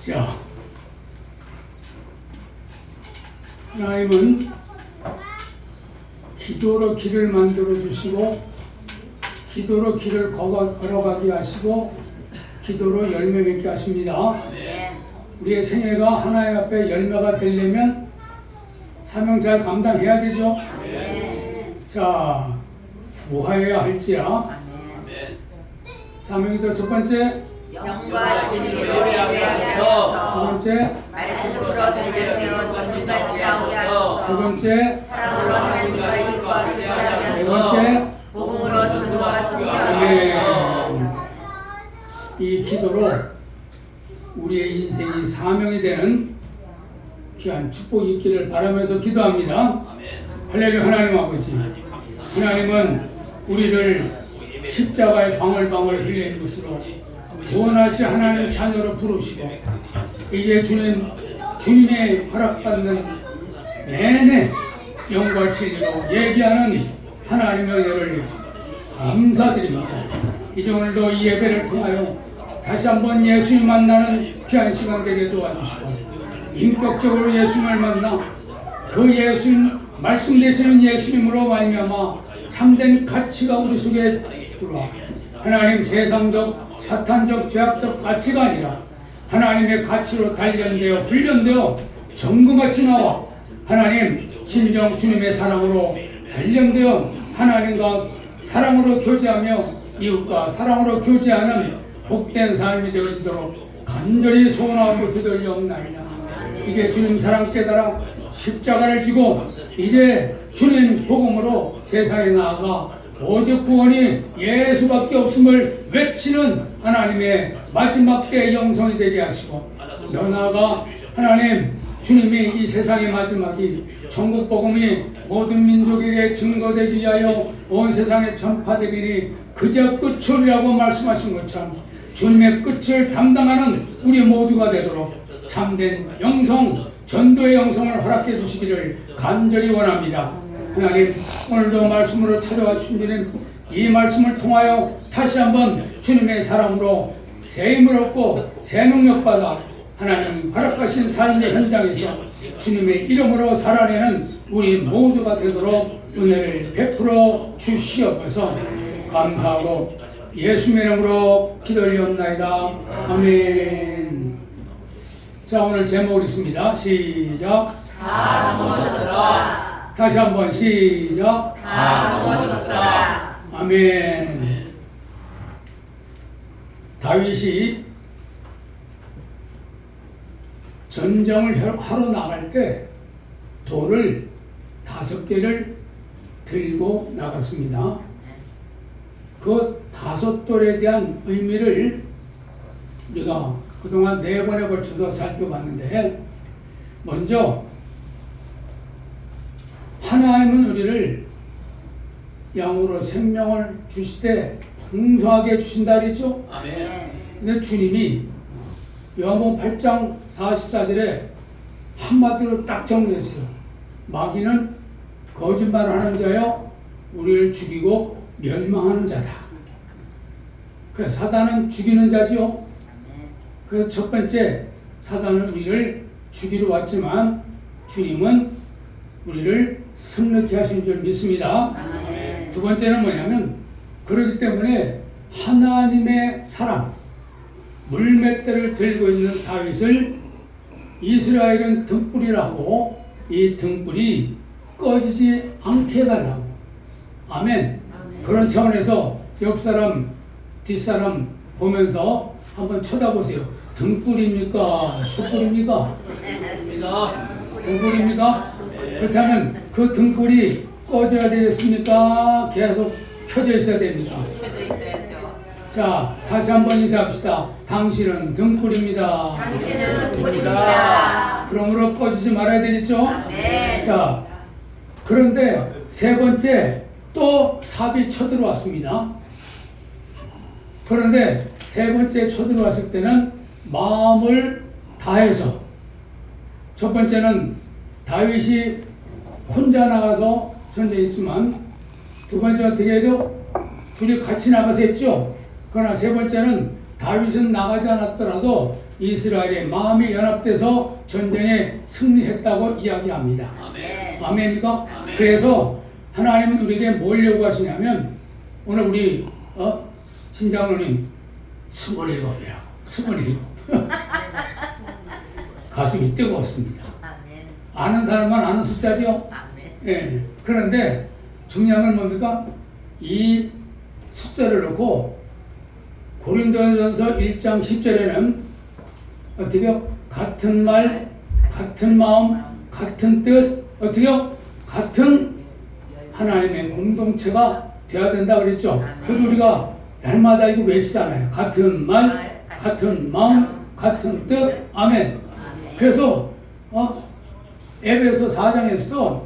자, 하나님은 기도로 길을 만들어 주시고, 기도로 길을 걸어가게 하시고, 기도로 열매 맺게 하십니다. 우리의 생애가 하나님 앞에 열매가 되려면 사명 잘 감당해야 되죠. 자, 구하여야 할지라. 사명기도 첫 번째, 영과 진리로 예배하여 두 번째, 말씀으로 들려되어 전까지 나오게 하여 세 번째, 사랑으로 하나님과 이웃과 네 교제하면서 번째. 복음으로 전도와 승리하여 아멘. 이 기도로 우리의 인생이 사명이 되는 귀한 축복이 있기를 바라면서 기도합니다. 할렐루야. 하나님 아버지, 하나님은 우리를 십자가의 방울방울 흘린 것으로 구원하시 하나님 자녀로 부르시고, 이제 주님의 허락받는 내내 영과 진리로 예비하는 하나님의 은혜를 감사드립니다. 이제 오늘도 이 예배를 통하여 다시 한번 예수님 만나는 귀한 시간 되게 도와주시고, 인격적으로 예수님을 만나 그 예수님 말씀 되시는 예수님으로 말미암아 참된 가치가 우리 속에 들어와 하나님 세상적 사탄적 죄악적 가치가 아니라 하나님의 가치로 단련되어 훈련되어 정금같이 나와 하나님 진정 주님의 사랑으로 단련되어 하나님과 사랑으로 교제하며 이웃과 사랑으로 교제하는 복된 삶이 되어지도록 간절히 소원하고 기도하옵나이다. 이제 주님 사랑 깨달아 십자가를 지고 이제 주님 복음으로 세상에 나아가 오직 구원이 예수밖에 없음을 외치는 하나님의 마지막 때의 영성이 되게 하시고, 더 나아가 하나님 주님이 이 세상의 마지막이 천국 복음이 모든 민족에게 증거되기 위하여 온 세상에 전파되리니 그저 끝이라고 말씀하신 것처럼 주님의 끝을 담당하는 우리 모두가 되도록 참된 영성, 전도의 영성을 허락해 주시기를 간절히 원합니다. 하나님, 오늘도 말씀으로 찾아와 주신 주님, 이 말씀을 통하여 다시 한번 주님의 사랑으로 새 힘을 얻고 새 능력 받아 하나님 허락하신 삶의 현장에서 주님의 이름으로 살아내는 우리 모두가 되도록 은혜를 베풀어 주시옵소서. 감사하고 예수님의 이름으로 기도 올리옵나이다. 아멘. 자, 오늘 제목을 읽습니다. 시작. 다 모아졌다. 다시 한번 시작. 다 모아졌다. 아멘. 다윗이 전쟁을 하러 나갈 때 돌을 5개를 들고 나갔습니다. 그 5돌에 대한 의미를 우리가 그동안 4번에 걸쳐서 살펴봤는데, 먼저 하나님은 우리를 양으로 생명을 주실 때 풍성하게 주신다 그랬죠? 아멘. 근데 주님이 요한복음 8장 44절에 한마디로 딱 정리했어요. 마귀는 거짓말하는 자여 우리를 죽이고 멸망하는 자다. 그래서 사단은 죽이는 자죠. 그래서 첫 번째, 사단은 우리를 죽이러 왔지만 주님은 우리를 승리케 하신 줄 믿습니다. 아멘. 두 번째는 뭐냐면, 그렇기 때문에 하나님의 사랑, 물맷대를 들고 있는 다윗을 이스라엘은 등불이라고, 이 등불이 꺼지지 않게 해달라고. 아멘. 그런 차원에서 옆사람 뒷사람 보면서 한번 쳐다보세요. 등불입니까? 촛불입니까? 등불입니까? 그렇다면 그 등불이 꺼져야 되겠습니까? 계속 켜져 있어야 됩니까? 켜져 있어야죠. 자, 다시 한번 인사합시다. 당신은 등불입니다. 당신은 등불입니다. 그러므로 꺼지지 말아야 되겠죠? 네. 자, 그런데 세 번째 또 삽이 쳐들어왔습니다. 그런데 세 번째 쳐들어왔을 때는 마음을 다해서, 첫 번째는 다윗이 혼자 나가서 전쟁했지만, 두 번째 어떻게 해도 둘이 같이 나가서 했죠. 그러나 세 번째는 다윗은 나가지 않았더라도 이스라엘의 마음이 연합돼서 전쟁에 승리했다고 이야기합니다. 아멘. 아멘입니까? 그래서 하나님은 우리에게 뭘 요구하시냐면 오늘 우리 신장로님 27이라고 27 가슴이 뜨거웠습니다. 아멘. 아는 사람만 아는 숫자죠. 아멘. 예. 그런데 중요한 건 뭡니까? 이 숫자를 놓고 고린도전서 1장 10절에는 어떻게요? 같은 말, 같은 마음, 같은 뜻, 어떻게요? 같은 하나님의 공동체가 되어야 된다 그랬죠. 그래서 우리가 날마다 이거 외치잖아요. 같은 말, 같은 마음, 같은 뜻, 아멘. 그래서 에베소 4장에서도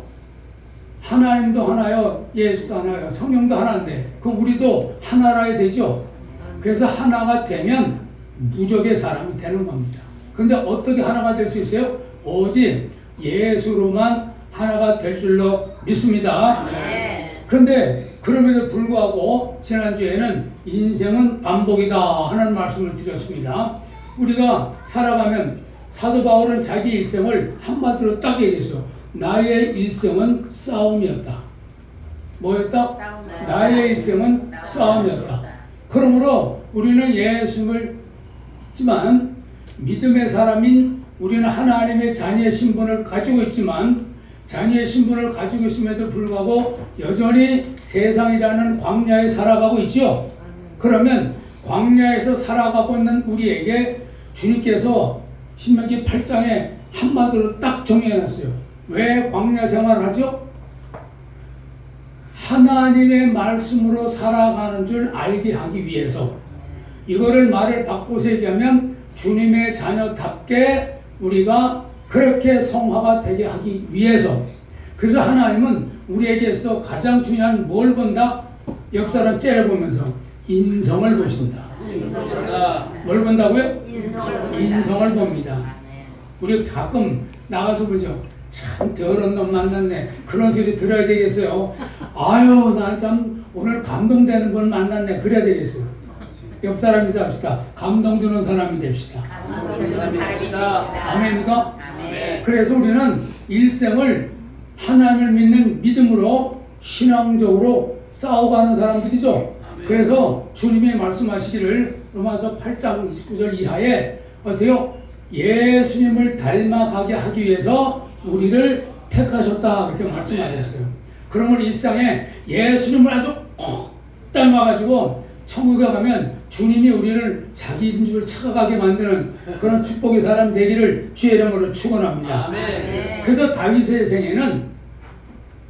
하나님도 하나요, 예수도 하나요, 성령도 하나인데 그럼 우리도 하나라야 되죠. 그래서 하나가 되면 무적의 사람이 되는 겁니다. 근데 어떻게 하나가 될 수 있어요? 오직 예수로만 하나가 될 줄로 믿습니다. 그런데 그럼에도 불구하고 지난주에는 인생은 반복이다 하는 말씀을 드렸습니다. 우리가 살아가면 사도 바울은 자기 일생을 한마디로 딱 얘기했어요. 나의 일생은 싸움이었다. 뭐였다? 나의 일생은 싸움이었다. 그러므로 우리는 예수를 믿지만 믿음의 사람인 우리는 하나님의 자녀의 신분을 가지고 있지만 자녀의 신분을 가지고 있음에도 불구하고 여전히 세상이라는 광야에 살아가고 있죠. 그러면 광야에서 살아가고 있는 우리에게 주님께서 신명기 8장에 한마디로 딱 정해놨어요. 왜 광야 생활을 하죠? 하나님의 말씀으로 살아가는 줄 알게 하기 위해서. 이거를 말을 바꿔서 얘기하면 주님의 자녀답게 우리가 그렇게 성화가 되게 하기 위해서. 그래서 하나님은 우리에게서 가장 중요한 뭘 본다? 옆 사람 째려보면서 인성을 보신다. 뭘 본다고요? 인성을 봅니다. 우리 가끔 나가서 보죠. 참 더러운 놈 만났네. 그런 소리 들어야 되겠어요. 아유 나 참 오늘 감동되는 분 만났네. 그래야 되겠어요. 옆 사람이서 합시다. 감동 주는 사람이 됩시다. 아멘입니까? 그래서 우리는 일생을 하나님을 믿는 믿음으로 신앙적으로 싸워가는 사람들이죠. 그래서 주님이 말씀하시기를 로마서 8장 29절 이하에 어때요? 예수님을 닮아가게 하기 위해서 우리를 택하셨다 그렇게 말씀하셨어요. 그러면 일상에 예수님을 아주 콕 닮아가지고 천국에 가면 주님이 우리를 자기인 줄 착각하게 만드는 그런 축복의 사람 되기를 주의 이름으로 축원합니다. 아멘. 그래서 다윗의 생애는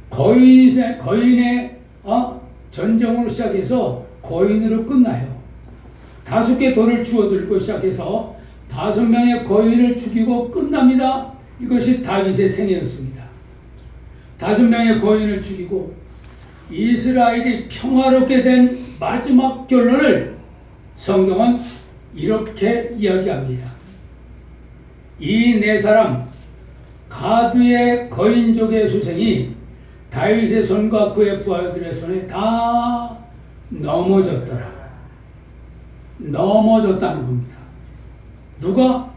거인의 전쟁으로 시작해서 거인으로 끝나요. 5개 돌을 주워들고 시작해서 5명의 거인을 죽이고 끝납니다. 이것이 다윗의 생애였습니다. 5명의 거인을 죽이고 이스라엘이 평화롭게 된 마지막 결론을 성경은 이렇게 이야기합니다. 이 네 사람 가드의 거인족의 수생이 다윗의 손과 그의 부하들의 손에 다 넘어졌더라. 넘어졌다는 겁니다. 누가?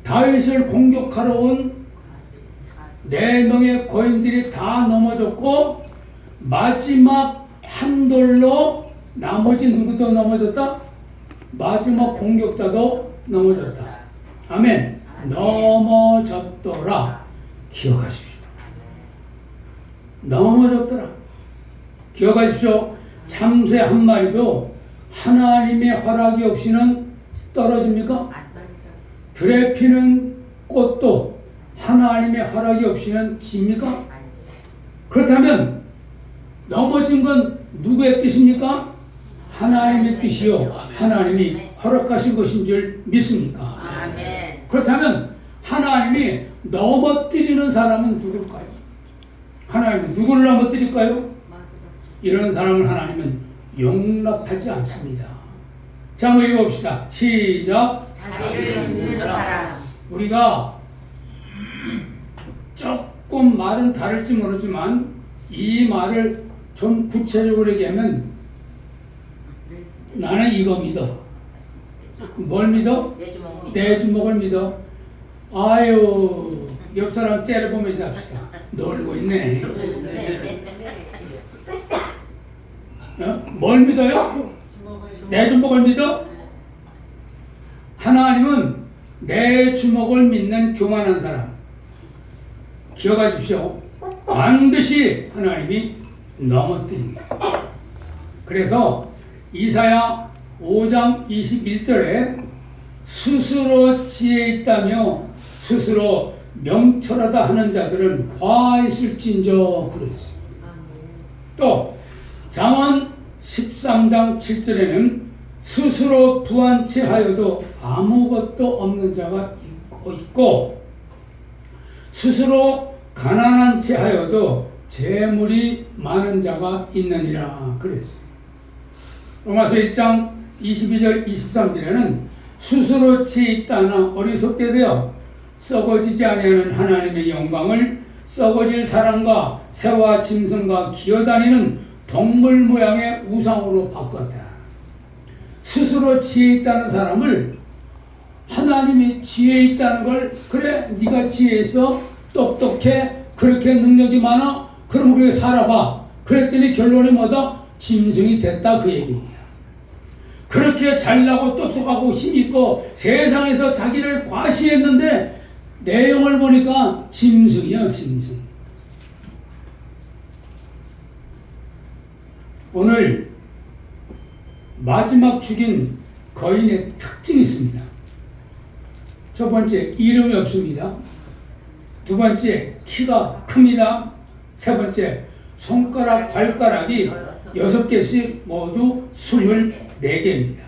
다윗을 공격하러 온 4명의 거인들이 다 넘어졌고 마지막 한 돌로 나머지 누구도 넘어졌다? 마지막 공격자도 넘어졌다. 아멘. 넘어졌더라. 기억하십시오. 넘어졌더라. 기억하십시오. 참새 한 마리도 하나님의 허락이 없이는 떨어집니까? 들에 피는 꽃도 하나님의 허락이 없이는 집니까? 그렇다면 넘어진 건 누구의 뜻입니까? 하나님의 뜻이요. 하나님이 허락하신 것인 줄 믿습니까? 그렇다면 하나님이 넘어뜨리는 사람은 누굴까요? 하나님은 누구를 넘어뜨릴까요? 이런 사람을 하나님은 용납하지 않습니다. 자, 한번 읽어봅시다. 시작. 자기를 믿는 사람. 우리가 조금 말은 다를지 모르지만 이 말을 좀 구체적으로 얘기하면 나는 이거 믿어. 뭘 믿어? 내 주먹 믿어. 내 주먹을 믿어. 아유, 옆 사람 째려보면서 합시다. 놀고 있네. 뭘 믿어요? 내 주먹을 믿어? 하나님은 내 주먹을 믿는 교만한 사람, 기억하십시오. 반드시 하나님이 넘어뜨립니다. 그래서 이사야 5장 21절에 스스로 지혜 있다며 스스로 명철하다 하는 자들은 화 있을진저 그랬어요. 또 잠언 13장 7절에는 스스로 부한 채 하여도 아무것도 없는 자가 있고 스스로 가난한 채 하여도 재물이 많은 자가 있느니라 그랬어요. 로마서 1장 22절 23절에는 스스로 지혜 있다나 어리석게 되어 썩어지지 아니하는 하나님의 영광을 썩어질 사람과 새와 짐승과 기어다니는 동물 모양의 우상으로 바꿨다. 스스로 지혜 있다는 사람을 하나님이 지혜 있다는 걸, 그래 네가 지혜 있어, 똑똑해, 그렇게 능력이 많아, 그럼 우리가 살아봐. 그랬더니 결론이 뭐다? 짐승이 됐다 그 얘기입니다. 그렇게 잘나고 똑똑하고 힘있고 세상에서 자기를 과시했는데 내용을 보니까 짐승이야, 짐승. 오늘 마지막 죽인 거인의 특징이 있습니다. 첫 번째, 이름이 없습니다. 두 번째, 키가 큽니다. 세 번째, 손가락, 발가락이 6개씩 모두 24개입니다.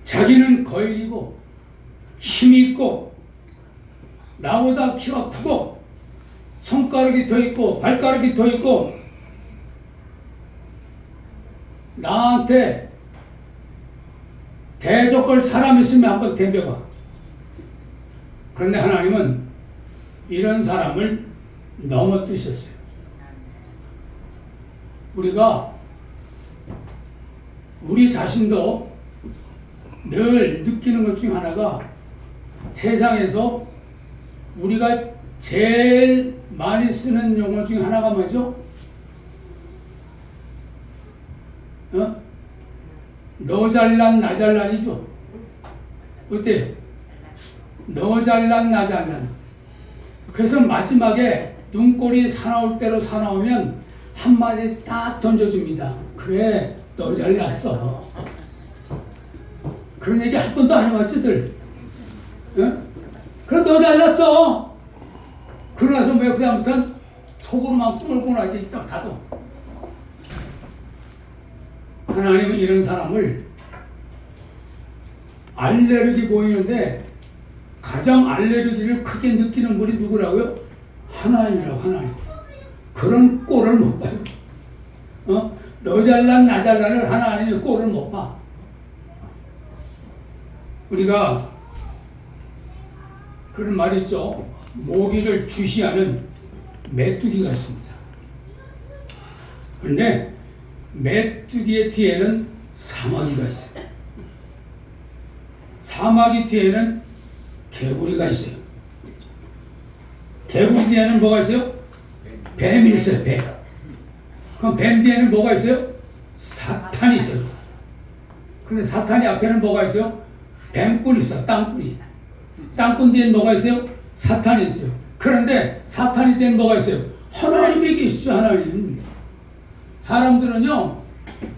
자기는 거인이고 힘이 있고 나보다 키가 크고 손가락이 더 있고 발가락이 더 있고 나한테 대적할 사람 있으면 한번 덤벼봐. 그런데 하나님은 이런 사람을 넘어뜨셨어요. 우리가 우리 자신도 늘 느끼는 것 중 하나가 세상에서 우리가 제일 많이 쓰는 용어 중 하나가 뭐죠? 너 잘난 나 잘난이죠. 어때요? 너 잘난 나 잘난. 그래서 마지막에 눈꼬리 사나울 대로 사나우면 한마디 딱 던져줍니다. 그래, 너 잘났어. 그런 얘기 한 번도 안 해봤지들. 그래, 너 잘났어. 그러고 나서 왜 그다음부터는 속으로만 뚫고 나지 딱 닫어. 하나님은 이런 사람을 알레르기 보이는데 가장 알레르기를 크게 느끼는 분이 누구라고요? 하나님이라고. 하나님. 그런 꼴을 못 봐요. 너 잘난 나 잘난을 하나님이 꼴을 못 봐. 우리가 그런 말이 있죠. 모기를 주시하는 메뚜기가 있습니다. 그런데 메뚜기의 뒤에는 사마귀가 있어요. 사마귀 뒤에는 개구리가 있어요. 개구리 뒤에는 뭐가 있어요? 뱀이 있어요. 뱀. 그럼 뱀 뒤에는 뭐가 있어요? 사탄이 있어요. 근데 사탄이 앞에는 뭐가 있어요? 뱀꾼이 있어. 땅꾼이. 땅꾼 뒤에는 뭐가 있어요? 사탄이 있어요. 그런데 사탄이 뒤에는 뭐가 있어요? 하나님이 계시죠. 하나님. 사람들은요,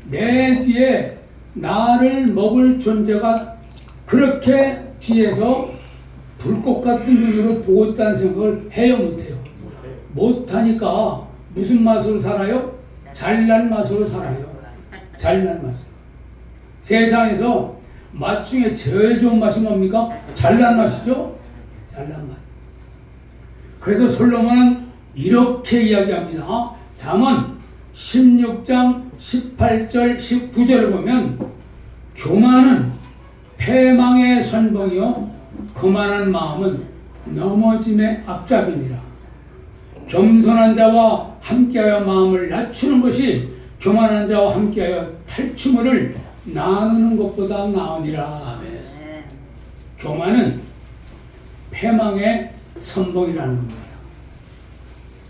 내 뒤에 나를 먹을 존재가 그렇게 뒤에서 불꽃 같은 눈으로 보고 있다는 생각을 해요, 못해요? 못하니까 무슨 맛으로 살아요? 잘난 맛으로 살아요. 잘난 맛으로. 세상에서 맛 중에 제일 좋은 맛이 뭡니까? 잘난 맛이죠? 잘난 맛. 그래서 솔로몬은 이렇게 이야기합니다. 잠언 16장 18절 19절을 보면 교만은 패망의 선봉이요 거만한 마음은 넘어짐의 앞잡이니라. 겸손한 자와 함께하여 마음을 낮추는 것이 교만한 자와 함께하여 탈취물을 나누는 것보다 나으니라. 아멘. 교만은 패망의 선봉이라는 겁니다.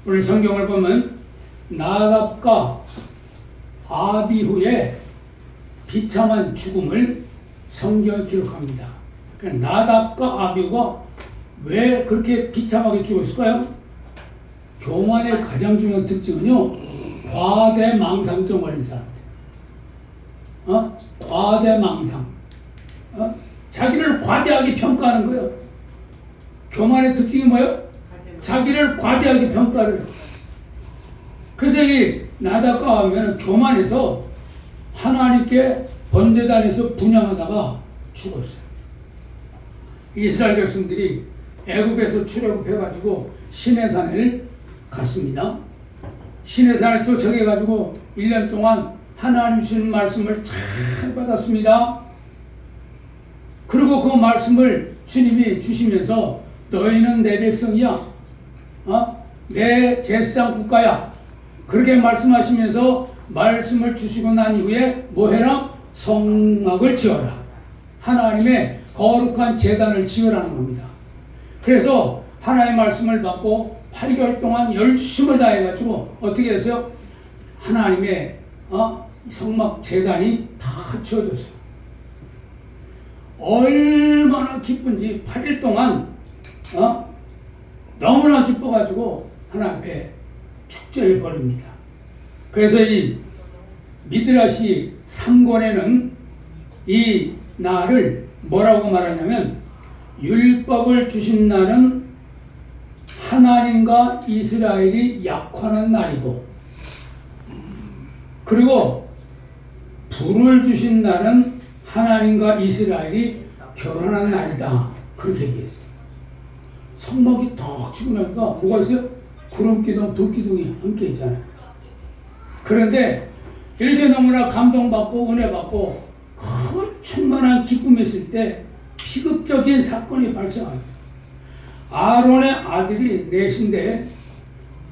오늘 성경을 보면 나답과 아비후의 비참한 죽음을 성경에 기록합니다. 그러니까 나답과 아비후가 왜 그렇게 비참하게 죽었을까요? 교만의 가장 중요한 특징은요, 과대망상증 걸린 사람들. 과대망상. 자기를 과대하게 평가하는 거예요. 교만의 특징이 뭐예요? 자기를 과대하게 평가를 해요. 그래서 이 나답과 아비후는 교만해서 하나님께 번제단에서 분향하다가 죽었어요. 이스라엘 백성들이 애굽에서 출애굽해가지고 시내산을 갔습니다. 시내산을 도착해가지고 1년 동안 하나님 주신 말씀을 잘 받았습니다. 그리고 그 말씀을 주님이 주시면서 너희는 내 백성이야. 내 제사장 국가야. 그렇게 말씀하시면서 말씀을 주시고 난 이후에 뭐 해라? 성막을 지어라. 하나님의 거룩한 제단을 지으라는 겁니다. 그래서 하나님의 말씀을 받고 8개월 동안 열심을 다해가지고 어떻게 했어요? 하나님의 성막 제단이 다 지어졌어요. 얼마나 기쁜지 8일 동안 너무나 기뻐가지고 하나님 앞에 축제를 벌입니다. 그래서 이 미드라시 3권에는 이 날을 뭐라고 말하냐면 율법을 주신 날은 하나님과 이스라엘이 약화하는 날이고, 그리고 불을 주신 날은 하나님과 이스라엘이 결혼한 날이다. 그렇게 얘기했어요. 성막이 턱 치고 나니까 뭐가 있어요? 구름기둥, 불기둥이 함께 있잖아요. 그런데 이렇게 너무나 감동받고 은혜받고 그 충만한 기쁨이 있을 때 비극적인 사건이 발생합니다. 아론의 아들이 넷인데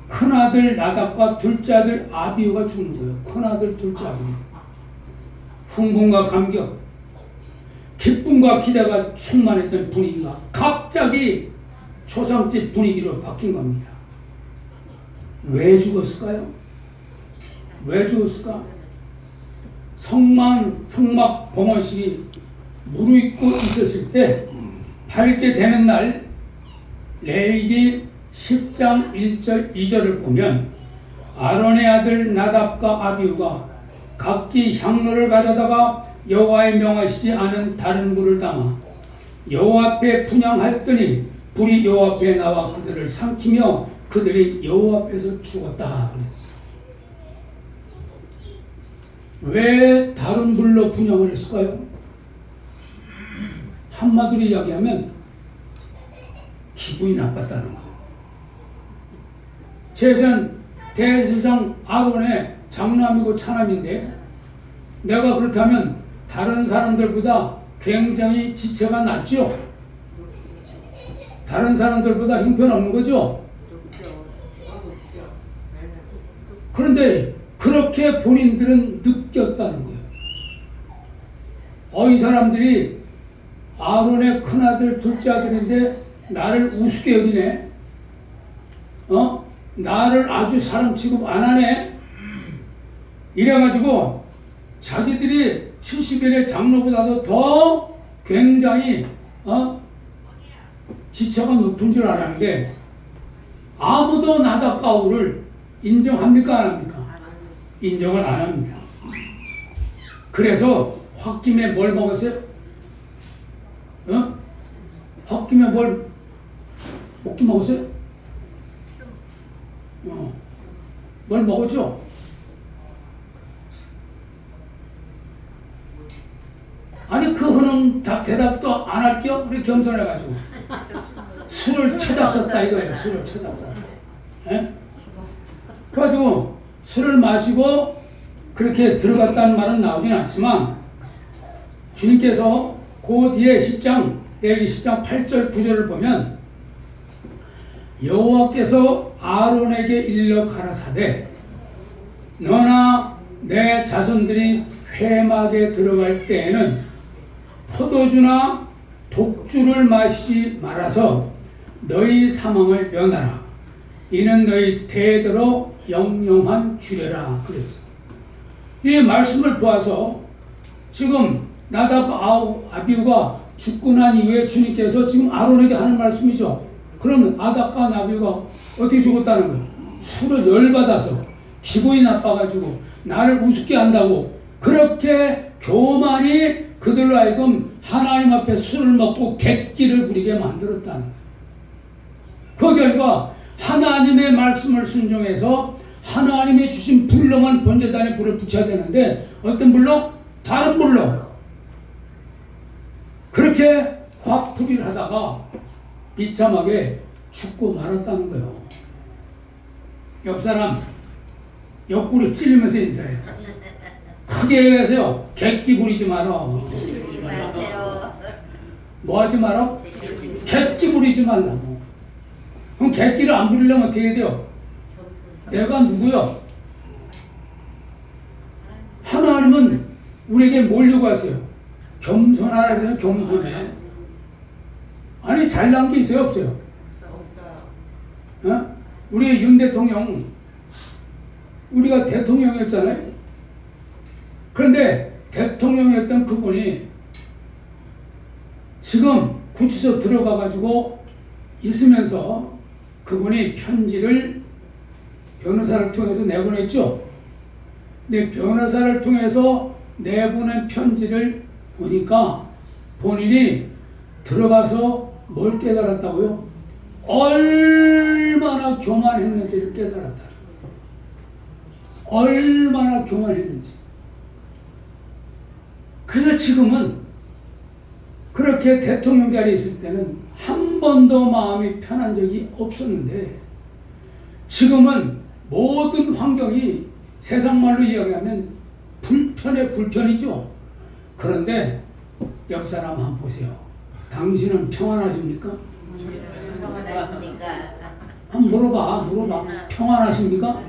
큰아들 나답과 둘째 아들 아비후가 죽는 거예요. 큰아들, 둘째 아들. 흥분과 감격, 기쁨과 기대가 충만했던 분위기가 갑자기 초상집 분위기로 바뀐 겁니다. 왜 죽었을까요? 왜 죽었을까? 성막 봉헌식이 무르익고 있었을 때 8일째 되는 날 레위기 10장 1절 2절을 보면 아론의 아들 나답과 아비후가 각기 향로를 가져다가 여호와의 명하시지 않은 다른 불을 담아 여호와 앞에 분향하였더니 불이 여호와 앞에 나와 그들을 삼키며 그들이 여호와 앞에서 죽었다 그랬어요. 왜 다른 불로 분향을 했을까요? 한마디로 이야기하면 기분이 나빴다는 거예요. 대제사장 아론의 장남이고 차남인데 내가 그렇다면 다른 사람들보다 굉장히 지체가 낮죠? 다른 사람들보다 형편없는 거죠? 그런데 그렇게 본인들은 느꼈다는 거예요. 이 사람들이 아론의 큰아들, 둘째 아들인데 나를 우습게 여기네. 나를 아주 사람 취급 안 하네. 이래가지고 자기들이 70일의 장로보다도 더 굉장히 지체가 높은 줄 알았는데 아무도 나답과 아비후를 인정합니까? 안 합니까? 인정을 안 합니다. 그래서 홧김에 뭘 먹었어요? 홧김에 뭘 먹기 먹었어요? 뭘 먹었죠? 아니 그 흔한 대답도 안 할게요. 우리 겸손해가지고 술을 찾았었다 이거예요. 술을 찾았었다. 그래가지고 술을 마시고 그렇게 들어갔다는 말은 나오진 않지만 주님께서 그 뒤에 10장 레위기 10장 8절 9절을 보면 여호와께서 아론에게 일러 가라사대 너나 내 자손들이 회막에 들어갈 때에는 포도주나 독주를 마시지 말아서 너희 사망을 면하라. 이는 너희 대대로 영영한 주례라. 그랬어. 이 말씀을 보아서 지금 나답과 아비후가 죽고 난 이후에 주님께서 지금 아론에게 하는 말씀이죠. 그럼 나답과 아비후가 어떻게 죽었다는 거예요? 술을 열받아서 기분이 나빠가지고 나를 우습게 한다고 그렇게 교만이 그들로 하여금 하나님 앞에 술을 먹고 객기를 부리게 만들었다는 거예요. 그 결과 하나님의 말씀을 순종해서 하나님이 주신 불로만 번제단에 불을 붙여야 되는데 어떤 불로? 다른 불로 그렇게 화풀이를 하다가 비참하게 죽고 말았다는 거예요. 옆 사람 옆구리 찔리면서 인사해요. 크게 얘기하세요. 객기 부리지 마라. 뭐 하지 마라? 객기 부리지 말라고. 그럼 객기를 안 부리려면 어떻게 해야 돼요? 내가 누구요? 하나님은 우리에게 뭘 요구하세요? 겸손하라 그래서 겸손해. 아니 잘난 게 있어요 없어요? 어? 우리 윤 대통령 우리가 대통령이었잖아요. 그런데 대통령이었던 그분이 지금 구치소 들어가 가지고 있으면서 그분이 편지를 변호사를 통해서 내보냈죠. 근데 변호사를 통해서 내보낸 편지를 보니까 본인이 들어가서 뭘 깨달았다고요? 얼마나 교만했는지를 깨달았다. 얼마나 교만했는지. 그래서 지금은 그렇게 대통령 자리에 있을 때는 한 번도 마음이 편한 적이 없었는데 지금은 모든 환경이 세상 말로 이야기하면 불편이죠. 그런데 옆 사람 한번 보세요. 당신은 평안하십니까? 평안하십니까? 한번 물어봐. 평안하십니까?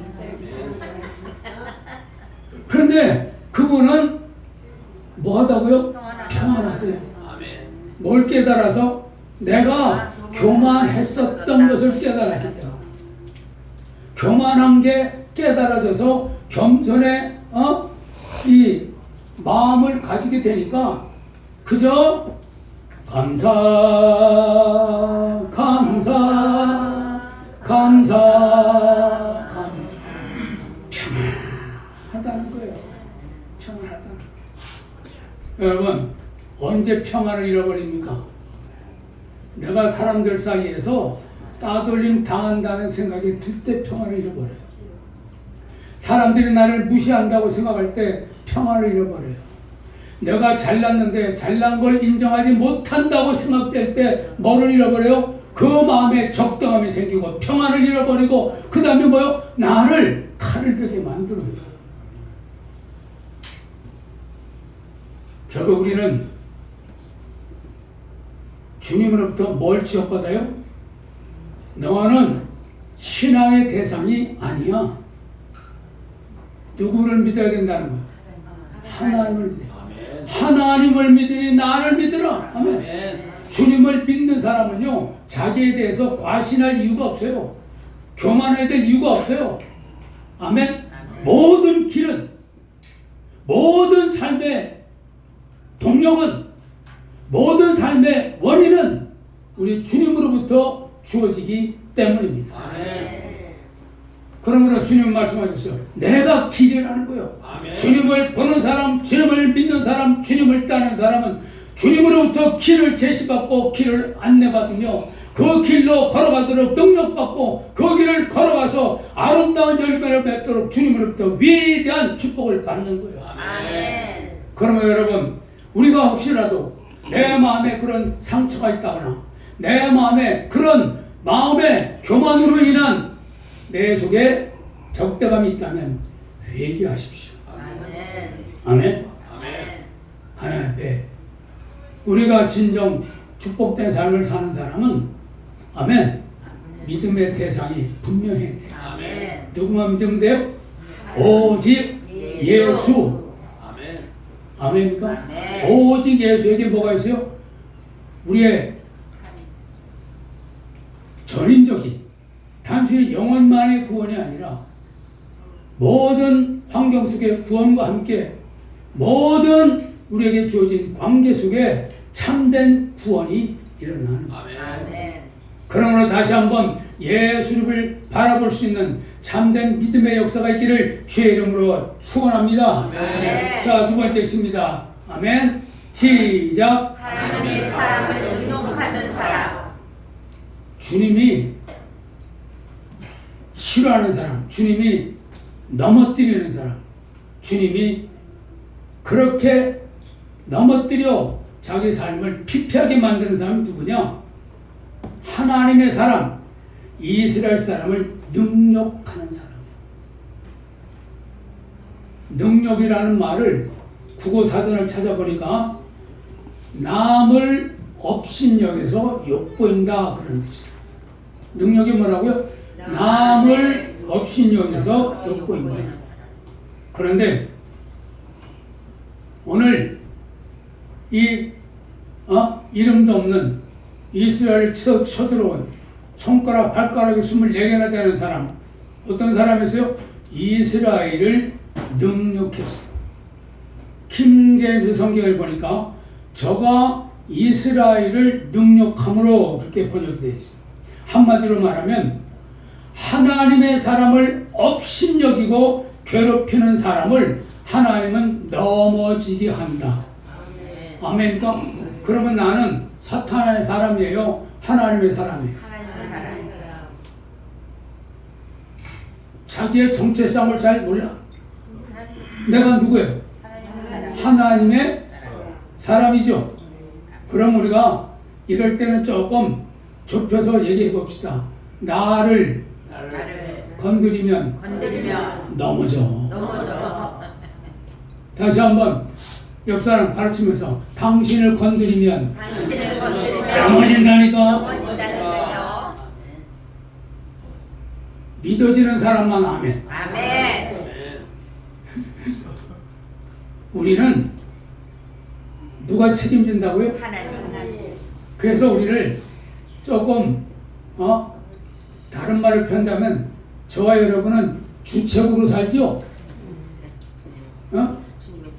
그런데 그분은 뭐 하다고요? 평안하대요. 뭘 깨달아서? 내가 교만했었던 것을 깨달았기 때문에. 교만한 게 깨달아져서 겸손의 이 마음을 가지게 되니까 그저 감사 평안하다는 거예요. 평안하다. 여러분 언제 평안을 잃어버립니까? 내가 사람들 사이에서 따돌림 당한다는 생각이 들 때 평안을 잃어버려요. 사람들이 나를 무시한다고 생각할 때 평안을 잃어버려요. 내가 잘났는데 잘난 걸 인정하지 못한다고 생각될 때 뭐를 잃어버려요? 그 마음에 적당함이 생기고 평안을 잃어버리고 그 다음에 뭐요? 나를 칼을 들게 만들어요. 결국 우리는 주님으로부터 뭘 지적받아요? 너는 신앙의 대상이 아니야. 누구를 믿어야 된다는 거야? 하나님을 믿어요. 하나님을 믿으니 나를 믿으라. 아멘. 주님을 믿는 사람은요 자기에 대해서 과신할 이유가 없어요. 교만해야 될 이유가 없어요. 아멘. 모든 길은, 모든 삶의 동력은, 모든 삶의 원인은 우리 주님으로부터 주어지기 때문입니다. 아멘. 그러므로 주님 말씀하셨어요. 내가 길이라는 거예요. 아멘. 주님을 보는 사람, 주님을 믿는 사람, 주님을 따르는 사람은 주님으로부터 길을 제시받고 길을 안내받으며 그 길로 걸어가도록 능력받고 그 길을 걸어가서 아름다운 열매를 맺도록 주님으로부터 위대한 축복을 받는 거예요. 아멘. 그러면 여러분 우리가 혹시라도 내 마음에 그런 상처가 있다거나 내 마음에 그런 마음의 교만으로 인한 내 속에 적대감이 있다면 회개하십시오. 아멘. 아멘. 아멘. 하나님 앞에 우리가 진정 축복된 삶을 사는 사람은 아멘. 믿음의 대상이 분명해야 돼요. 아멘. 누구만 믿으면 돼요? 오직 예수. 아멘. 아멘입니까? 아멘. 오직 예수에게 뭐가 있어요? 우리의 전인적인 단순히 영혼만의 구원이 아니라 모든 환경 속의 구원과 함께 모든 우리에게 주어진 관계 속에 참된 구원이 일어나는 거예요. 아멘. 그러므로 다시 한번 예수를 바라볼 수 있는 참된 믿음의 역사가 있기를 주의 이름으로 축원합니다. 아멘. 자, 두 번째 있습니다. 아멘. 시작. 하나님의 사람을 능욕하는 사람. 주님이 싫어하는 사람, 주님이 넘어뜨리는 사람, 주님이 그렇게 넘어뜨려 자기 삶을 피폐하게 만드는 사람이 누구냐? 하나님의 사람, 이스라엘 사람을 능욕하는 사람이에요. 능욕이라는 말을 국어 사전을 찾아보니까 남을 업신여겨서 욕보인다 그런 뜻이에요. 능력이 뭐라고요? 남을 업신여겨서 욕보인다. 그런데 오늘 이 이름도 없는 이스라엘을 쳐들어온 손가락 발가락이 24개나 되는 사람, 어떤 사람이었어요? 이스라엘을 능욕했어요. 킹제임스 성경을 보니까 저가 이스라엘을 능욕함으로 그렇게 번역되어 있어요. 한마디로 말하면 하나님의 사람을 업신여기고 괴롭히는 사람을 하나님은 넘어지게 한다. 아멘입니까? 그러면 나는 사탄의 사람이에요? 하나님의 사람이에요? 하나님의 사람. 자기의 정체성을 잘 몰라. 내가 누구예요? 하나님의 사람. 하나님의 사람이죠. 그럼 우리가 이럴 때는 조금 좁혀서 얘기해 봅시다. 나를 건드리면 건드리면 넘어져. 넘어져. 다시 한번 옆 사람 가르치면서 당신을 건드리면 당신을 건드리면 넘어진다니까. 넘어진다니까요. 믿어지는 사람만 아멘. 아멘. 우리는 누가 책임진다고요? 하나님. 그래서 우리를 조금 다른 말을 편다면 저와 여러분은 주책으로 살지요.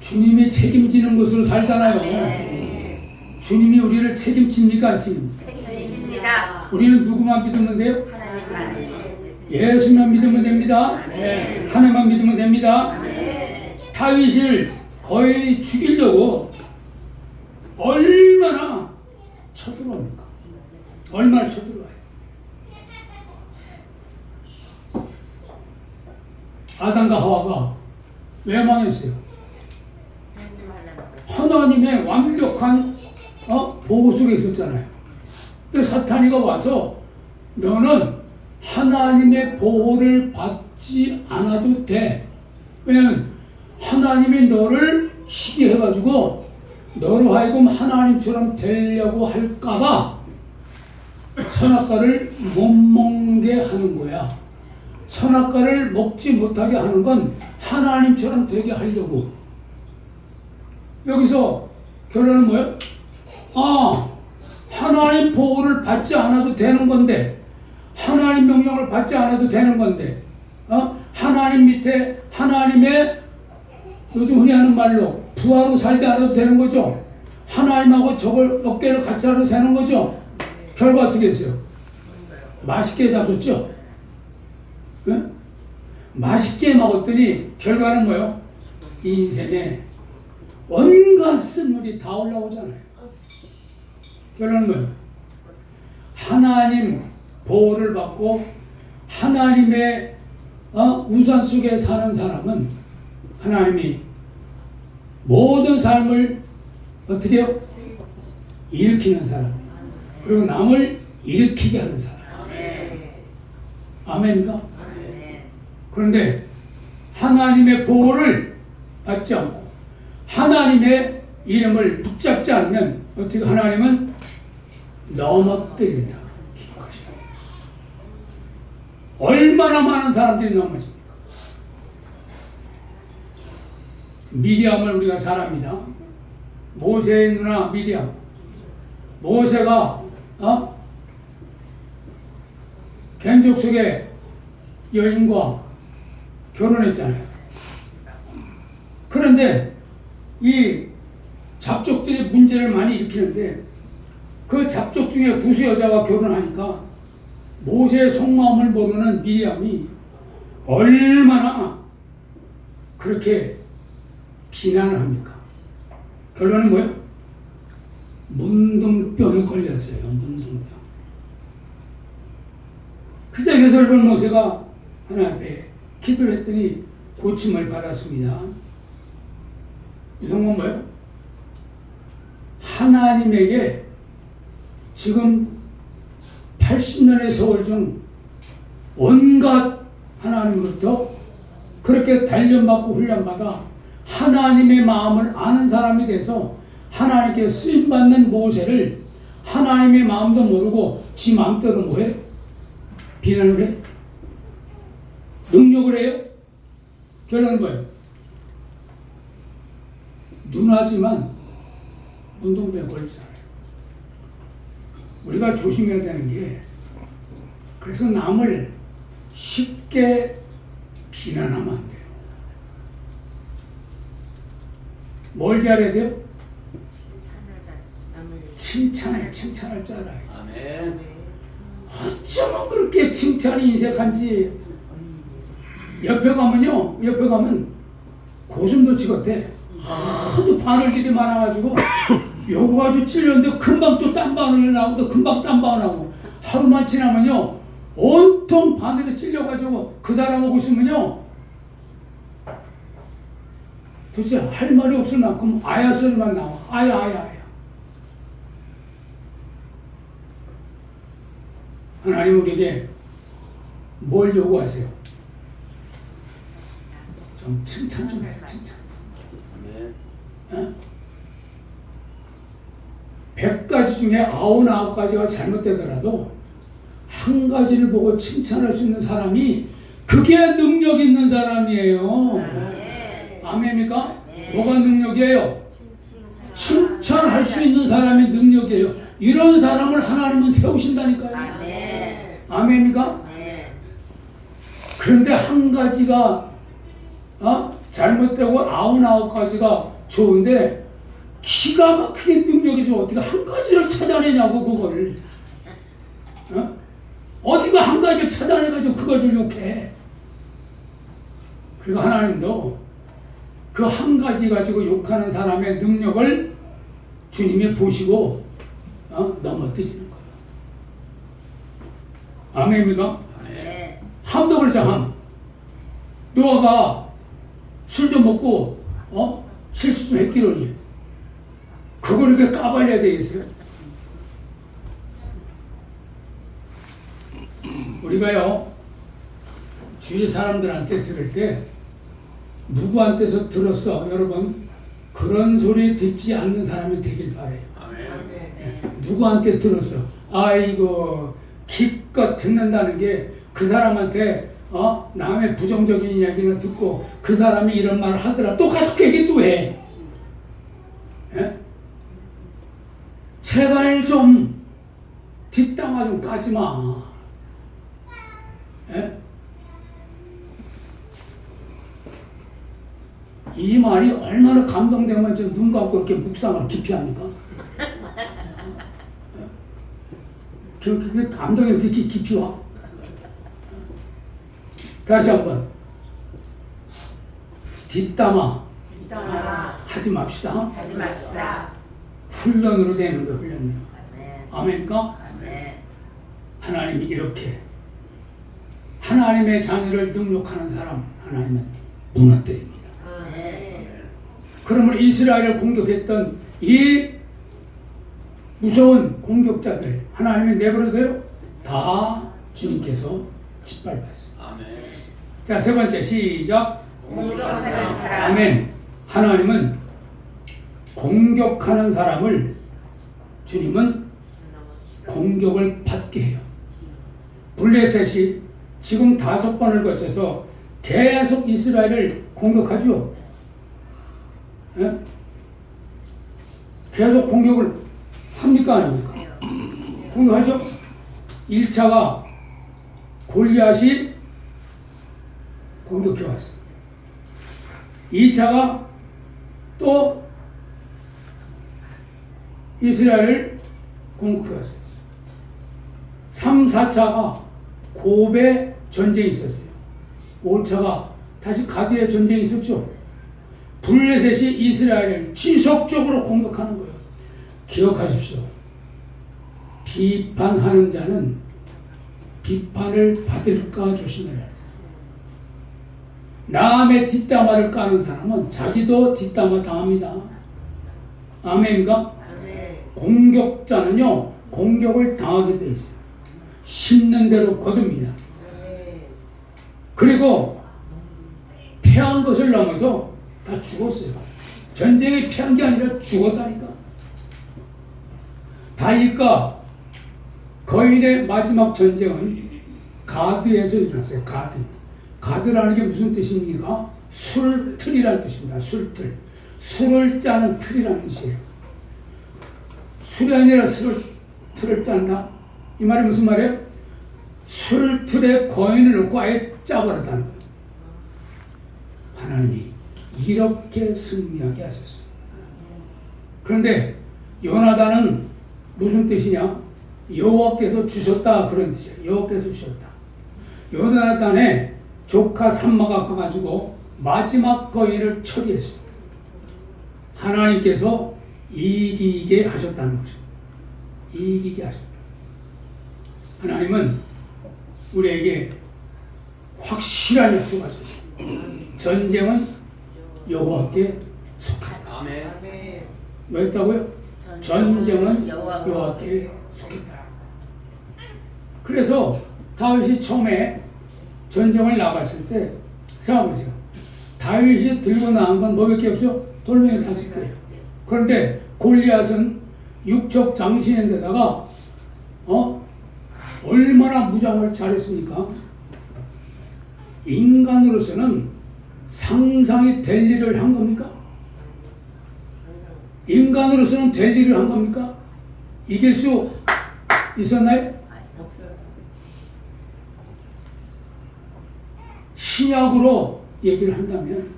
주님이 책임지는 것으로 살잖아요. 주님이 우리를 책임집니까? 안 책임집니까? 책임지십니다. 우리는 누구만 믿으면 돼요? 하나님만. 예수만 믿으면 됩니다. 아멘. 하나님만 믿으면 됩니다. 아멘. 다윗을 거의 죽이려고 얼마나 쳐들어옵니까? 얼마나 쳐들어와요. 아담과 하와가 왜 망했어요? 하나님의 완벽한 보호 속에 있었잖아요. 근데 사탄이가 와서 너는 하나님의 보호를 받지 않아도 돼. 왜냐하면 하나님이 너를 시기해가지고 너로 하여금 하나님처럼 되려고 할까봐 선악과를 못 먹게 하는 거야. 선악과를 먹지 못하게 하는 건 하나님처럼 되게 하려고. 여기서 결론은 뭐예요? 하나님 보호를 받지 않아도 되는 건데, 하나님 명령을 받지 않아도 되는 건데, 하나님 밑에 하나님의 요즘 흔히 하는 말로 부하로 살지 않아도 되는 거죠. 하나님하고 저걸 어깨를 같이 하러 사는 거죠. 결과 어떻게 했어요? 맛있게 잡혔죠. 네? 맛있게 먹었더니 결과는 뭐예요? 이 인생에 온갖 쓴물이 다 올라오잖아요. 결론은 뭐예요? 하나님 보호를 받고 하나님의 우산 속에 사는 사람은 하나님이 모든 삶을 어떻게 해요? 일으키는 사람. 그리고 남을 일으키게 하는 사람. 아멘인가? 그런데 하나님의 보호를 받지 않고 하나님의 이름을 붙잡지 않으면 어떻게 하나님은 넘어뜨린다. 얼마나 많은 사람들이 넘어집니까? 미리암을 우리가 잘 압니다. 모세의 누나 미리암. 모세가 갱족 속의 여인과 결혼했잖아요. 그런데 이 잡족들이 문제를 많이 일으키는데 그 잡족 중에 구수 여자와 결혼하니까 모세의 속마음을 모르는 미리암이 얼마나 그렇게 비난을 합니까? 결론은 뭐예요? 문둥병에 걸렸어요. 문둥병. 그래서 예설본 모세가 하나님 앞에 기도를 했더니 고침을 받았습니다. 무슨 건 뭐예요? 하나님에게 지금 80년의 세월 중 온갖 하나님으로부터 그렇게 단련받고 훈련받아 하나님의 마음을 아는 사람이 돼서 하나님께 쓰임받는 모세를 하나님의 마음도 모르고 지 마음대로 뭐해? 비난을 해? 능력을 해요? 결론은 뭐예요? 누나지만 문둥병에 걸리잖아요. 우리가 조심해야 되는 게 그래서 남을 쉽게 비난하면 안 돼요. 뭘 잘해야 돼요? 칭찬할 줄 알아야지. 아멘. 어쩌면 그렇게 칭찬이 인색한지. 옆에 가면 고슴도 치겠대. 하도 바늘들이 많아가지고 요거 아주 찔렸는데 금방 또 딴 바늘이 나오고 또 금방 딴 바늘 나오고 하루만 지나면요 온통 바늘이 찔려가지고 그 사람 오고 있으면요 도대체 할 말이 없을 만큼 아야 소리만 나와. 아야. 하나님 우리에게 뭘 요구하세요? 좀 칭찬 좀 해라. 칭찬. 아멘. 100가지 중에 99가지가 잘못되더라도 한 가지를 보고 칭찬할 수 있는 사람이 그게 능력 있는 사람이에요. 아멘입니까? 뭐가 능력이에요? 칭찬할 수 있는 사람이 능력이에요. 이런 사람을 하나님은 세우신다니까요. 아멘입니까? 그런데 한 가지가 잘못되고 99가지가 좋은데 기가 막히게 능력이 좀 어떻게 한 가지를 찾아내냐고 그거를 어디가 한 가지를 찾아내가지고 그것을 욕해. 그리고 하나님도 그 한 가지 가지고 욕하는 사람의 능력을 주님이 보시고 넘어뜨리는 거예요. 아멘입니까? 함도 그렇죠. 함. 노아가 술 좀 먹고 실수 좀 했기로니 그걸 이렇게 까발려야 되겠어요? 우리가요 주위 사람들한테 들을 때 누구한테서 들었어 여러분 그런 소리 듣지 않는 사람이 되길 바래요. 누구한테 들었어 아이고 기껏 듣는다는 게 그 사람한테 남의 부정적인 이야기를 듣고 그 사람이 이런 말을 하더라 또 가서 그 얘기 또 해. 예? 제발 좀 뒷담화 좀 까지 마. 예? 이 말이 얼마나 감동되면 저 눈 감고 이렇게 묵상을 깊이 합니까? 그 감동이 이렇게 깊이 와? 다시 한번 뒷담화 하지 맙시다. 훈련으로 되는 거 훈련이요. 아멘입니까? 하나님이 이렇게 하나님의 자녀를 능욕하는 사람 하나님은 무너뜨립니다. 그러면 이스라엘을 공격했던 이 무서운 공격자들 하나님이 내버려둬요? 다 주님께서 짓밟았어요. 자, 세 번째 시작. 공격하는 사람. 아멘. 하나님은 공격하는 사람을 주님은 공격을 받게 해요. 블레셋이 지금 5번을 거쳐서 계속 이스라엘을 공격하죠. 예? 계속 공격을 합니까 아닙니까? 공격하죠. 1차가 골리앗이 공격해 왔어요. 2차가 또 이스라엘을 공격해 왔어요. 3, 4차가 고베 전쟁이 있었어요. 5차가 다시 가드의 전쟁이 있었죠. 블레셋이 이스라엘을 지속적으로 공격하는 거예요. 기억하십시오. 비판하는 자는 비판을 받을까 조심해라. 남의 뒷담화를 까는 사람은 자기도 뒷담화 당합니다. 아멘인가? 공격자는요, 공격을 당하게 돼 있어요. 심는 대로 거둡니다. 그리고 패한 것을 넘어서 다 죽었어요. 전쟁에 패한 게 아니라 죽었다니까. 다윗과 거인의 마지막 전쟁은 가드에서 일어났어요. 가드라는 게 무슨 뜻입니까? 술틀이라는 뜻입니다. 술틀. 술을 짜는 틀이라는 뜻이에요. 술이 아니라 틀을 짠다? 이 말이 무슨 말이에요? 술틀에 거인을 넣고 아예 짜버렸다는 거예요. 하나님이 이렇게 승리하게 하셨어요. 그런데 요나단은 무슨 뜻이냐? 여호와께서 주셨다, 그런 뜻이에요. 여호와께서 주셨다. 요나단의 조카 삼마가 가가지고 마지막 거인을 처리했어요. 하나님께서 이기게 하셨다는 것이죠. 이기게 하셨다. 하나님은 우리에게 확실한 약속을 하셨어요. 전쟁은 여호와께 속하다. 아멘. 뭐였다고요? 전쟁은 여호와께 속했다. 그래서 다윗이 처음에 전쟁을 나갔을 때 생각해보세요. 다윗이 들고 나간 건 뭐밖에 없죠? 돌멩이 5개예요. 그런데 골리앗은 육척 장신인데다가 얼마나 무장을 잘했습니까? 인간으로서는 상상이 될 일을 한 겁니까? 인간으로서는 될 일을 한 겁니까? 이길 수 있었나요? 신약으로 얘기를 한다면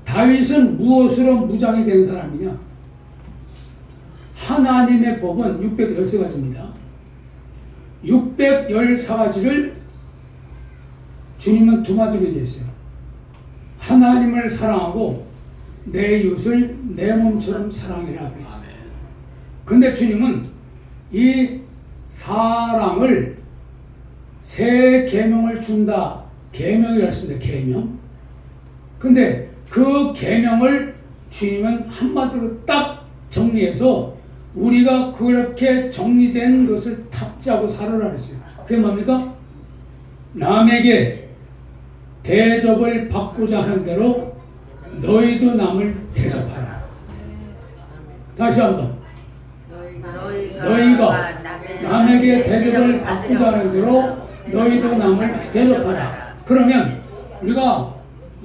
다윗은 무엇으로 무장이 된 사람이냐? 하나님의 법은 613가지입니다. 613가지를 주님은 두 마디로 얘기했어요. 하나님을 사랑하고 내 이웃을 내 몸처럼 사랑해라 그랬어요. 그런데 주님은 이 사랑을 세 계명을 준다. 계명이라 했습니다. 계명. 근데 그 계명을 주님은 한마디로 딱 정리해서 우리가 그렇게 정리된 것을 탑재하고 살아라 그랬어요. 그게 뭡니까? 남에게 대접을 받고자 하는 대로 너희도 남을 대접하라. 다시 한번. 너희가 남에게 대접을 받고자 하는 대로 너희도 남을 대접하라. 그러면 우리가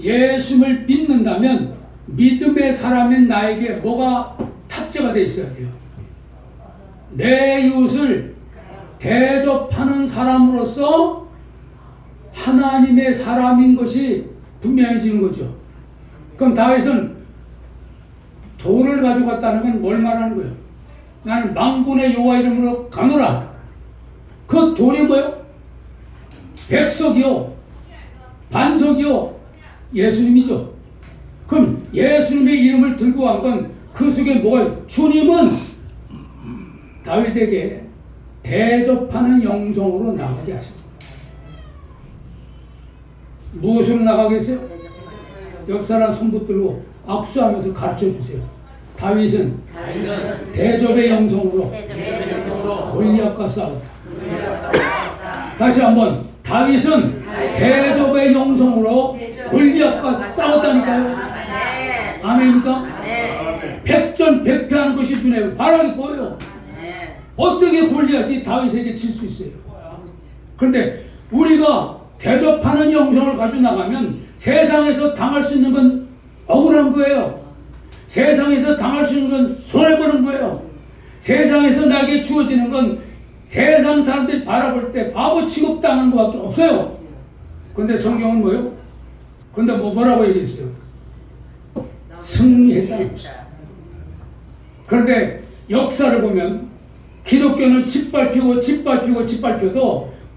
예수를 믿는다면 믿음의 사람인 나에게 뭐가 탑재가 되어 있어야 돼요? 내 이웃을 대접하는 사람으로서 하나님의 사람인 것이 분명해지는 거죠. 그럼 다윗은 돌을 가져갔다는 건 뭘 말하는 거예요? 나는 만군의 여호와 이름으로 가노라. 그 돌이 뭐예요? 백석이요, 반석이요, 예수님이죠. 그럼 예수님의 이름을 들고 간 건 그 속에 뭐가, 주님은 다윗에게 대접하는 영성으로 나가게 하신 거예요. 무엇으로 나가겠어요? 옆 사람 손 붙들고 악수하면서 가르쳐 주세요. 다윗은 대접의 영성으로 골리앗과 싸웠다. 다시 한번, 다윗은 대접의 영성으로 골리앗과 싸웠다니까요. 아멘입니까? 백전백패하는 것이 눈에 바라게 보여요. 어떻게 골리앗이 다윗에게 질 수 있어요? 그런데 우리가 대접하는 영성을 가지고 나가면 세상에서 당할 수 있는 건 억울한 거예요. 세상에서 당할 수 있는 건 손해보는 거예요. 세상에서 나에게 주어지는 건 세상 사람들이 바라볼 때 바보 취급당하는 것밖에 없어요. 근데 성경은 뭐예요? 근데 뭐라고 얘기했어요? 승리했다는 것이죠. 그런데 역사를 보면 기독교는 짓밟혀도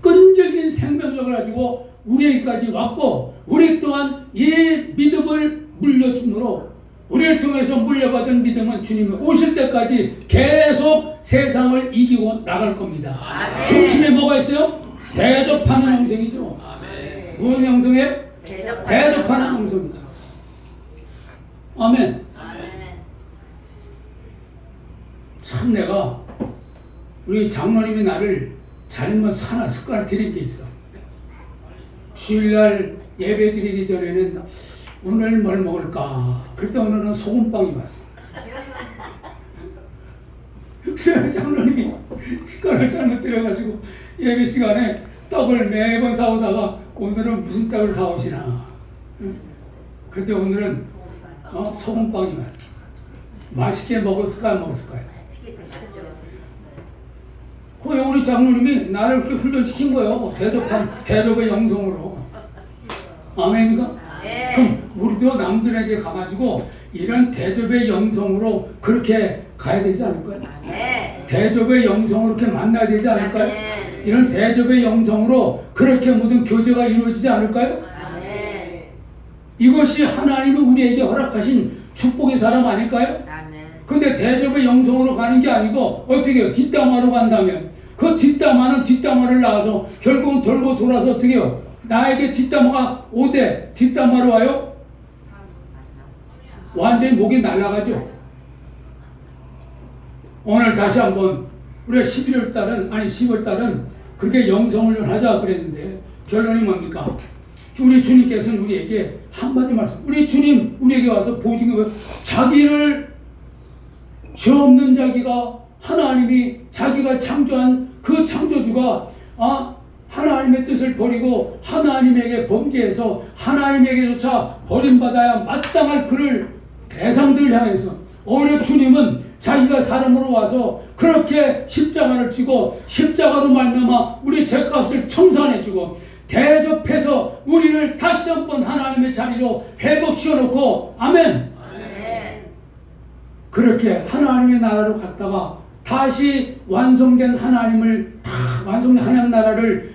끈질긴 생명력을 가지고 우리에게까지 왔고, 우리 또한 이 믿음을 물려주므로 우리를 통해서 물려받은 믿음은 주님이 오실 때까지 계속 세상을 이기고 나갈 겁니다. 아멘. 중심에 뭐가 있어요? 대접하는 영생이죠. 아멘. 무슨 영생이에요? 대접하는 영성. 영성이죠. 아멘. 아멘. 참 내가 우리 장로님이 나를 잘못 하나 습관을 들인 게 있어. 주일날 예배 드리기 전에는 오늘 뭘 먹을까? 그때 오늘은 소금빵이 왔어. 그래서 장로님이 습관을 잘못 들여가지고 예배 시간에 떡을 매번 사오다가 오늘은 무슨 떡을 사오시나? 그때 오늘은 소금빵이 왔어. 맛있게 먹었을까 안 먹었을까요? 맛있게 드셨죠. 그 우리 장로님이 나를 그렇게 훈련시킨 거예요. 대접의 영성으로. 아멘입니까? 네. 그럼 우리도 남들에게 가가지고 이런 대접의 영성으로 그렇게 가야 되지 않을까요? 네. 대접의 영성으로 그렇게 만나야 되지 않을까요? 아멘. 이런 대접의 영성으로 그렇게 모든 교제가 이루어지지 않을까요? 아멘. 이것이 하나님이 우리에게 허락하신 축복의 사람 아닐까요? 아멘. 근데 대접의 영성으로 가는 게 아니고 어떻게 해요? 뒷담화로 간다면 그 뒷담화는 뒷담화를 낳아서 결국은 돌고 돌아서 어떻게 해요? 나에게 뒷담화가 오대 뒷담화로 와요? 완전히 목이 날아가죠. 오늘 다시 한번 우리가 11월 달은 아니 10월 달은 그렇게 영성을 하자 그랬는데 결론이 뭡니까? 우리 주님께서는 우리에게 한마디 말씀. 우리 주님 우리에게 와서 보여준 게 자기를 죄 없는 자기가 하나님이 자기가 창조한 그 창조주가 하나님의 뜻을 버리고 하나님에게 범죄해서 하나님에게조차 버림받아야 마땅할 그를 대상들을 향해서 오히려 주님은 자기가 사람으로 와서 그렇게 십자가를 지고 십자가로 말미암아 우리 죄값을 청산해주고 대접해서 우리를 다시 한번 하나님의 자리로 회복시켜놓고 아멘. 아멘. 그렇게 하나님의 나라로 갔다가 다시 완성된 하나님을 완성된 하나님 나라를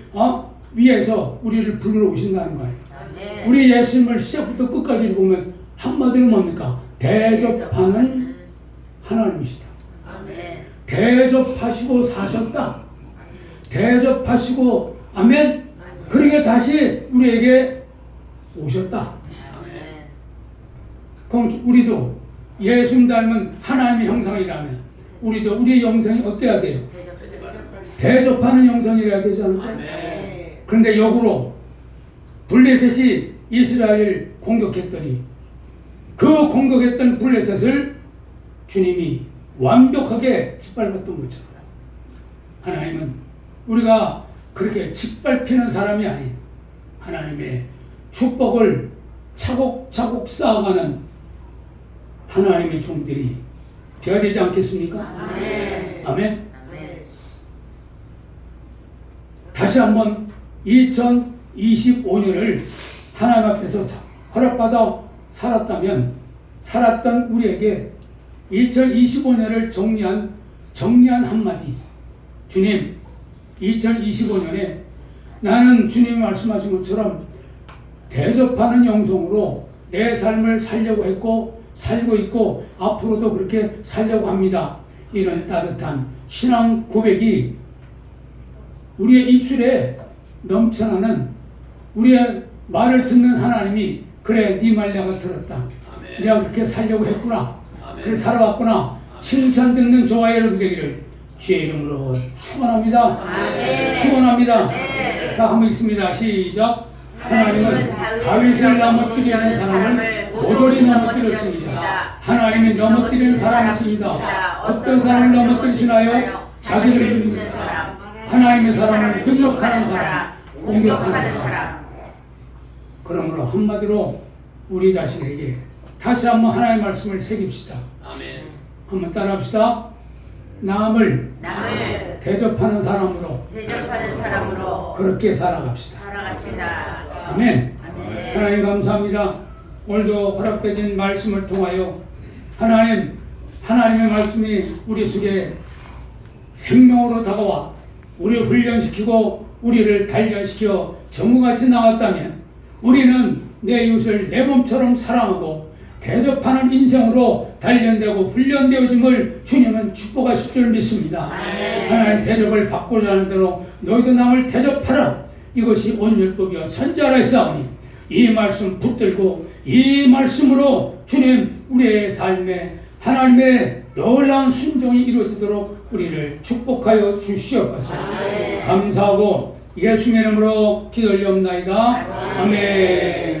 위해서 우리를 부르러 오신다는 거예요. 아멘. 우리 예수님을 시작부터 끝까지 보면 한마디로 뭡니까? 대접하는 하나님이시다. 아멘. 대접하시고 사셨다. 대접하시고 아멘. 그러게 다시 우리에게 오셨다. 아멘. 그럼 우리도 예수님 닮은 하나님의 형상이라면 우리도 우리의 영성이 어때야 돼요? 대접하는 영성이라야 되지 않을까요? 네. 그런데 역으로 블레셋이 이스라엘을 공격했더니 그 공격했던 블레셋을 주님이 완벽하게 짓밟았던 것처럼 하나님은 우리가 그렇게 짓밟히는 사람이 아닌 하나님의 축복을 차곡차곡 쌓아가는 하나님의 종들이 되어야 되지 않겠습니까? 아멘. 아멘. 아멘. 다시 한번 2025년을 하나님 앞에서 허락받아 살았던 우리에게 2025년을 정리한 한마디. 주님, 2025년에 나는 주님이 말씀하신 것처럼 대접하는 영성으로 내 삶을 살려고 했고 살고 있고 앞으로도 그렇게 살려고 합니다. 이런 따뜻한 신앙 고백이 우리의 입술에 넘쳐나는 우리의 말을 듣는 하나님이 그래 네 말 내가 들었다. 아멘. 내가 그렇게 살려고 했구나. 아멘. 그래 살아왔구나. 칭찬 듣는 저와 여러분 되기를 주의 이름으로 축원합니다. 아멘. 축원합니다. 아멘. 다 한번 읽습니다. 시작. 하나님은 다윗을 넘어뜨리는 사람을 모조리 넘어뜨렸습니다. 하나님이 넘어뜨리는 사람이 있습니다. 어떤 사람을 넘어뜨리시나요? 자기를 믿는 사람. 하나님의 사람을 능력하는 사람, 공격하는 사람. 그러므로 한마디로 우리 자신에게 다시 한번 하나님의 말씀을 새깁시다. 아멘. 한번 따라합시다. 남을 남을 대접하는 사람으로 대접하는 사람으로 그렇게 살아갑시다. 살아갑시다. 아멘. 아멘. 하나님 감사합니다. 오늘도 허락되신 말씀을 통하여 하나님의 말씀이 우리 속에 생명으로 다가와 우리를 훈련시키고 우리를 단련시켜 정우같이 나왔다면 우리는 내 이웃을 내 몸처럼 사랑하고 대접하는 인생으로 단련되고 훈련되어짐을 주님은 축복하실 줄 믿습니다. 하나님 대접을 받고자 하는 대로 너희도 남을 대접하라. 이것이 온율법이요 선지자라 했사오니 이 말씀 붙들고 이 말씀으로 주님 우리의 삶에 하나님의 놀라운 순종이 이루어지도록 우리를 축복하여 주시옵소서. 감사하고 예수님의 이름으로 기도 올리옵나이다. 아멘.